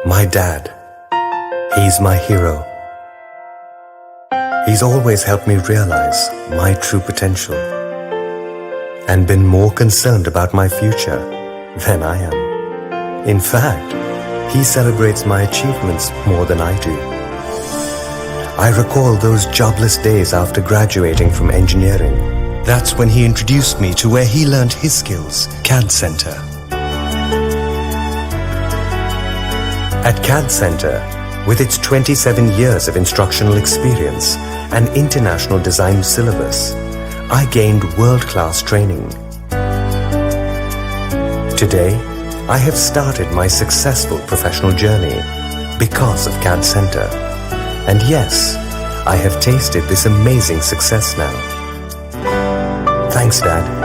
My dad, he's my hero. He's always helped me realize my true potential and been more concerned about my future than I am. In fact, he celebrates my achievements more than I do. I recall those jobless days after graduating from engineering. That's when he introduced me to where he learned his skills, CADD Centre. At CADD Centre, with its 27 years of instructional experience and international design syllabus, I gained world-class training. Today, I have started my successful professional journey because of CADD Centre. And yes, I have tasted this amazing success now. Thanks, Dad.